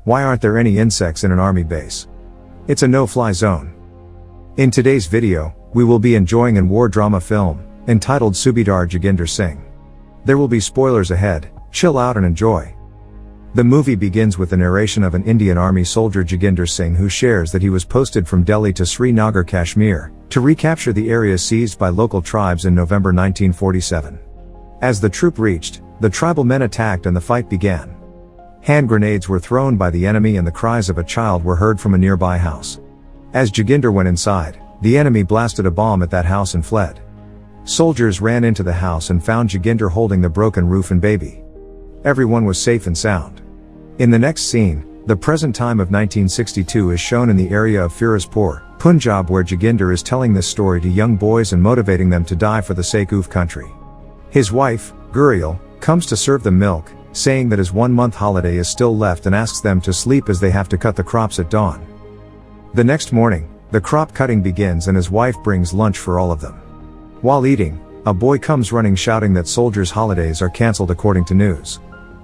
Why aren't there any insects in an army base? It's a no-fly zone. In today's video, we will be enjoying an war drama film, entitled Subedar Joginder Singh. There will be spoilers ahead, chill out and enjoy. The movie begins with the narration of an Indian Army soldier Joginder Singh who shares that he was posted from Delhi to Srinagar, Kashmir, to recapture the area seized by local tribes in November 1947. As the troop reached, the tribal men attacked and the fight began. Hand grenades were thrown by the enemy and the cries of a child were heard from a nearby house. As Joginder went inside, the enemy blasted a bomb at that house and fled. Soldiers ran into the house and found Joginder holding the broken roof and baby. Everyone was safe and sound. In the next scene, the present time of 1962 is shown in the area of Firozpur, Punjab, where Joginder is telling this story to young boys and motivating them to die for the sake of country. His wife, Guriel, comes to serve them milk, saying that his 1-month holiday is still left and asks them to sleep as they have to cut the crops at dawn. The next morning, the crop cutting begins and his wife brings lunch for all of them. While eating, a boy comes running shouting that soldiers' holidays are cancelled according to news.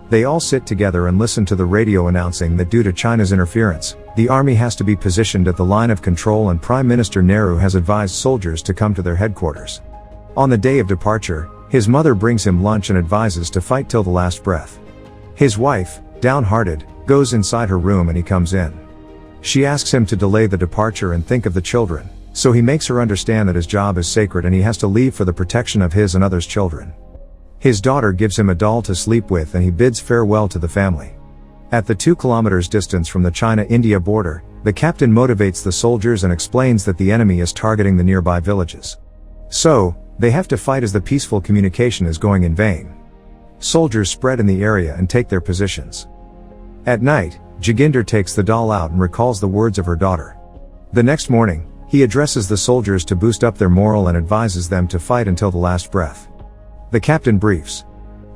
They all sit together and listen to the radio announcing that due to China's interference, the army has to be positioned at the line of control and Prime Minister Nehru has advised soldiers to come to their headquarters. On the day of departure, his mother brings him lunch and advises to fight till the last breath. His wife, downhearted, goes inside her room and he comes in. She asks him to delay the departure and think of the children, so he makes her understand that his job is sacred and he has to leave for the protection of his and others' children. His daughter gives him a doll to sleep with and he bids farewell to the family. At the 2 kilometers distance from the China-India border, the captain motivates the soldiers and explains that the enemy is targeting the nearby villages. So, they have to fight as the peaceful communication is going in vain. Soldiers spread in the area and take their positions. At night, Joginder takes the doll out and recalls the words of her daughter. The next morning, he addresses the soldiers to boost up their morale and advises them to fight until the last breath. The captain briefs.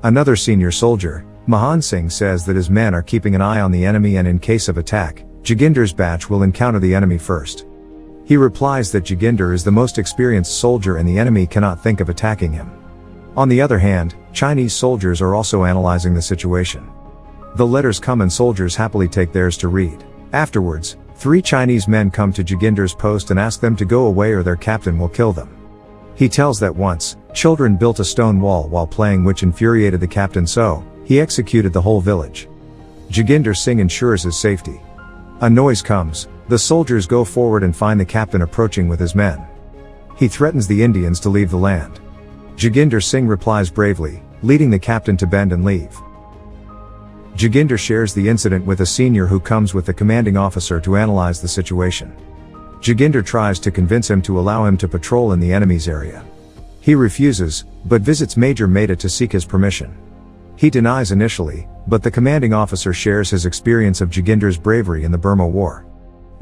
Another senior soldier, Mahan Singh, says that his men are keeping an eye on the enemy and in case of attack, Joginder's batch will encounter the enemy first. He replies that Joginder is the most experienced soldier and the enemy cannot think of attacking him. On the other hand, Chinese soldiers are also analyzing the situation. The letters come and soldiers happily take theirs to read. Afterwards, 3 Chinese men come to Joginder's post and ask them to go away or their captain will kill them. He tells that once, children built a stone wall while playing which infuriated the captain, so he executed the whole village. Joginder Singh ensures his safety. A noise comes, the soldiers go forward and find the captain approaching with his men. He threatens the Indians to leave the land. Joginder Singh replies bravely, leading the captain to bend and leave. Joginder shares the incident with a senior who comes with the commanding officer to analyze the situation. Joginder tries to convince him to allow him to patrol in the enemy's area. He refuses, but visits Major Mehta to seek his permission. He denies initially, but the commanding officer shares his experience of Joginder's bravery in the Burma War.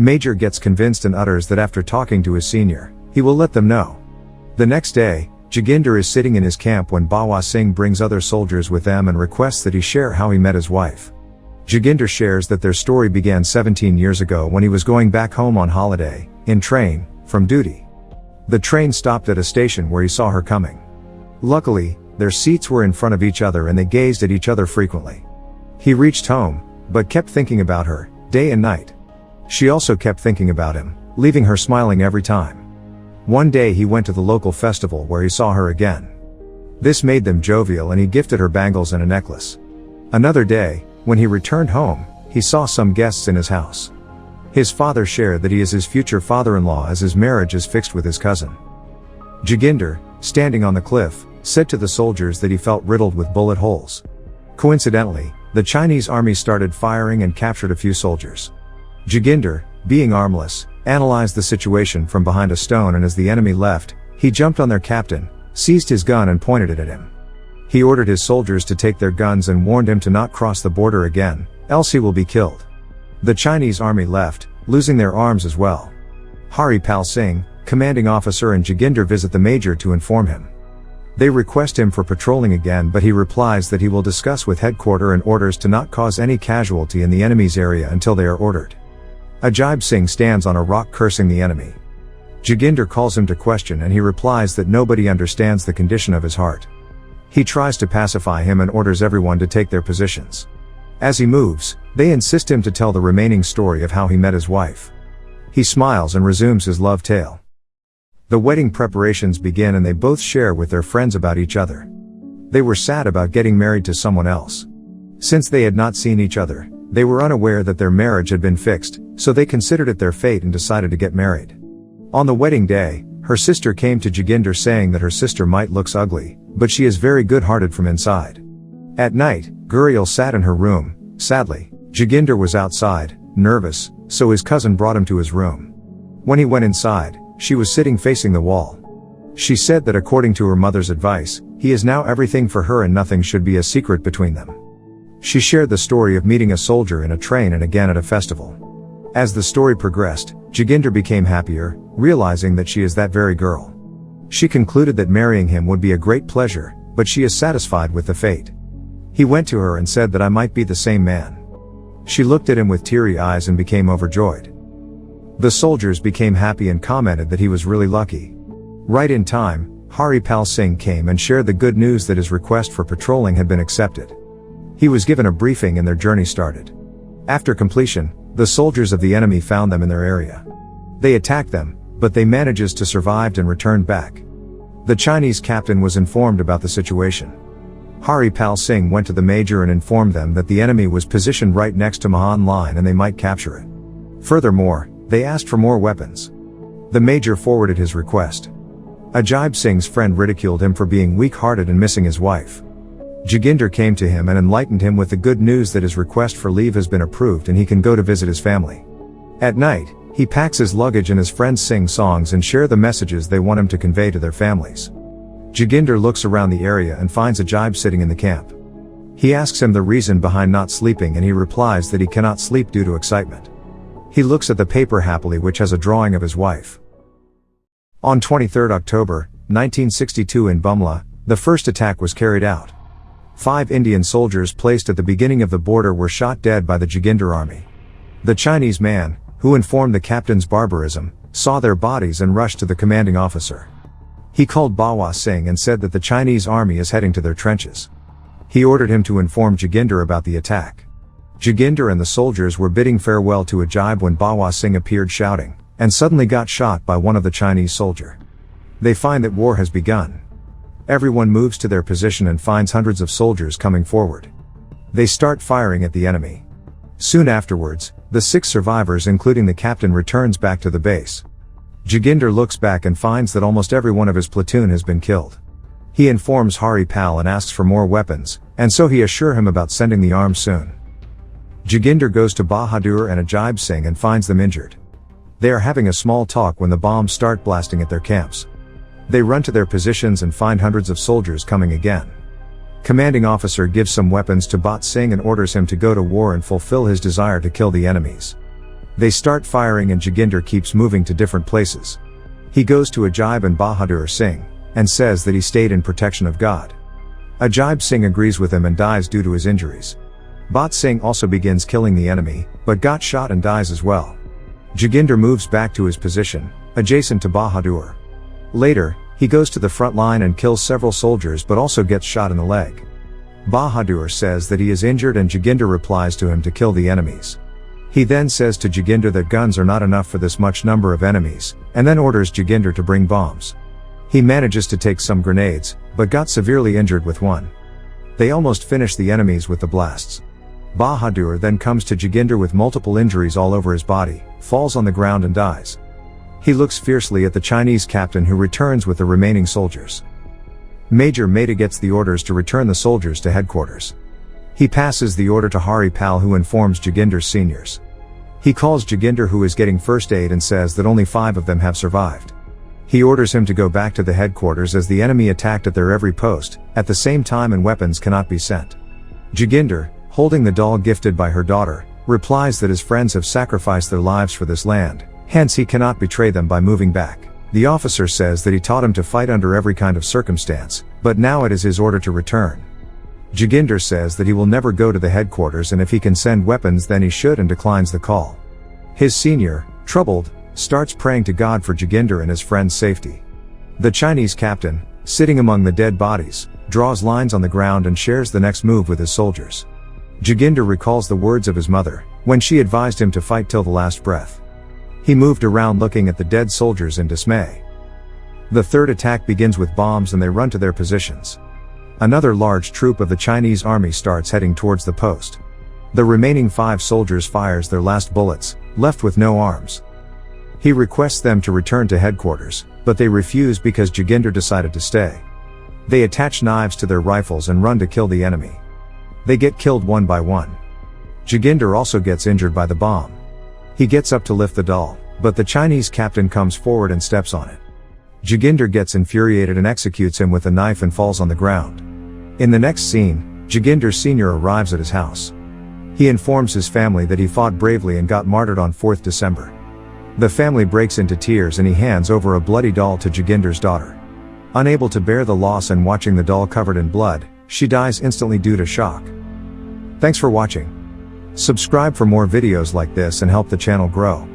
Major gets convinced and utters that after talking to his senior, he will let them know. The next day, Joginder is sitting in his camp when Bawa Singh brings other soldiers with them and requests that he share how he met his wife. Joginder shares that their story began 17 years ago when he was going back home on holiday, in train, from duty. The train stopped at a station where he saw her coming. Luckily, their seats were in front of each other and they gazed at each other frequently. He reached home, but kept thinking about her, day and night. She also kept thinking about him, leaving her smiling every time. One day he went to the local festival where he saw her again. This made them jovial and he gifted her bangles and a necklace. Another day, when he returned home, he saw some guests in his house. His father shared that he is his future father-in-law as his marriage is fixed with his cousin. Joginder, standing on the cliff, said to the soldiers that he felt riddled with bullet holes. Coincidentally, the Chinese army started firing and captured a few soldiers. Joginder, being armless, analyzed the situation from behind a stone and as the enemy left, he jumped on their captain, seized his gun and pointed it at him. He ordered his soldiers to take their guns and warned him to not cross the border again, else he will be killed. The Chinese army left, losing their arms as well. Hari Pal Singh, commanding officer, and Joginder visit the major to inform him. They request him for patrolling again, but he replies that he will discuss with headquarters and orders to not cause any casualty in the enemy's area until they are ordered. Ajib Singh stands on a rock cursing the enemy. Joginder calls him to question and he replies that nobody understands the condition of his heart. He tries to pacify him and orders everyone to take their positions. As he moves, they insist him to tell the remaining story of how he met his wife. He smiles and resumes his love tale. The wedding preparations begin and they both share with their friends about each other. They were sad about getting married to someone else. Since they had not seen each other, they were unaware that their marriage had been fixed, so they considered it their fate and decided to get married. On the wedding day, her sister came to Joginder saying that her sister might look ugly, but she is very good-hearted from inside. At night, Guriel sat in her room. Sadly, Joginder was outside, nervous, so his cousin brought him to his room. When he went inside, she was sitting facing the wall. She said that according to her mother's advice, he is now everything for her and nothing should be a secret between them. She shared the story of meeting a soldier in a train and again at a festival. As the story progressed, Joginder became happier, realizing that she is that very girl. She concluded that marrying him would be a great pleasure, but she is satisfied with the fate. He went to her and said that I might be the same man. She looked at him with teary eyes and became overjoyed. The soldiers became happy and commented that he was really lucky. Right in time, Hari Pal Singh came and shared the good news that his request for patrolling had been accepted. He was given a briefing and their journey started. After completion, the soldiers of the enemy found them in their area. They attacked them, but they managed to survive and returned back. The Chinese captain was informed about the situation. Hari Pal Singh went to the major and informed them that the enemy was positioned right next to Mahan Line and they might capture it. Furthermore, they asked for more weapons. The major forwarded his request. Ajaib Singh's friend ridiculed him for being weak-hearted and missing his wife. Joginder came to him and enlightened him with the good news that his request for leave has been approved and he can go to visit his family. At night, he packs his luggage and his friends sing songs and share the messages they want him to convey to their families. Joginder looks around the area and finds Ajaib sitting in the camp. He asks him the reason behind not sleeping and he replies that he cannot sleep due to excitement. He looks at the paper happily which has a drawing of his wife. On 23 October, 1962 in Bumla, the first attack was carried out. 5 Indian soldiers placed at the beginning of the border were shot dead by the Joginder army. The Chinese man, who informed the captain's barbarism, saw their bodies and rushed to the commanding officer. He called Bawa Singh and said that the Chinese army is heading to their trenches. He ordered him to inform Joginder about the attack. Joginder and the soldiers were bidding farewell to Ajaib when Bawa Singh appeared shouting, and suddenly got shot by one of the Chinese soldier. They find that war has begun. Everyone moves to their position and finds hundreds of soldiers coming forward. They start firing at the enemy. Soon afterwards, the 6 survivors including the captain returns back to the base. Joginder looks back and finds that almost every one of his platoon has been killed. He informs Hari Pal and asks for more weapons, and so he assures him about sending the arms soon. Joginder goes to Bahadur and Ajaib Singh and finds them injured. They are having a small talk when the bombs start blasting at their camps. They run to their positions and find hundreds of soldiers coming again. Commanding officer gives some weapons to Bat Singh and orders him to go to war and fulfill his desire to kill the enemies. They start firing and Joginder keeps moving to different places. He goes to Ajaib and Bahadur Singh, and says that he stayed in protection of God. Ajaib Singh agrees with him and dies due to his injuries. Bat Singh also begins killing the enemy, but got shot and dies as well. Joginder moves back to his position, adjacent to Bahadur. Later, he goes to the front line and kills several soldiers but also gets shot in the leg. Bahadur says that he is injured and Joginder replies to him to kill the enemies. He then says to Joginder that guns are not enough for this much number of enemies, and then orders Joginder to bring bombs. He manages to take some grenades, but got severely injured with one. They almost finish the enemies with the blasts. Bahadur then comes to Joginder with multiple injuries all over his body, falls on the ground and dies. He looks fiercely at the Chinese captain who returns with the remaining soldiers. Major Mehta gets the orders to return the soldiers to headquarters. He passes the order to Hari Pal who informs Joginder's seniors. He calls Joginder who is getting first aid and says that only 5 of them have survived. He orders him to go back to the headquarters as the enemy attacked at their every post, at the same time and weapons cannot be sent. Joginder, holding the doll gifted by her daughter, replies that his friends have sacrificed their lives for this land, hence he cannot betray them by moving back. The officer says that he taught him to fight under every kind of circumstance, but now it is his order to return. Joginder says that he will never go to the headquarters and if he can send weapons then he should and declines the call. His senior, troubled, starts praying to God for Joginder and his friend's safety. The Chinese captain, sitting among the dead bodies, draws lines on the ground and shares the next move with his soldiers. Jaginder recalls the words of his mother, when she advised him to fight till the last breath. He moved around looking at the dead soldiers in dismay. The third attack begins with bombs and they run to their positions. Another large troop of the Chinese army starts heading towards the post. The remaining 5 soldiers fires their last bullets, left with no arms. He requests them to return to headquarters, but they refuse because Jaginder decided to stay. They attach knives to their rifles and run to kill the enemy. They get killed one by one. Jaginder also gets injured by the bomb. He gets up to lift the doll, but the Chinese captain comes forward and steps on it. Jaginder gets infuriated and executes him with a knife and falls on the ground. In the next scene, Jaginder Sr. arrives at his house. He informs his family that he fought bravely and got martyred on 4th December. The family breaks into tears and he hands over a bloody doll to Jaginder's daughter. Unable to bear the loss and watching the doll covered in blood, she dies instantly due to shock. Thanks for watching. Subscribe for more videos like this and help the channel grow.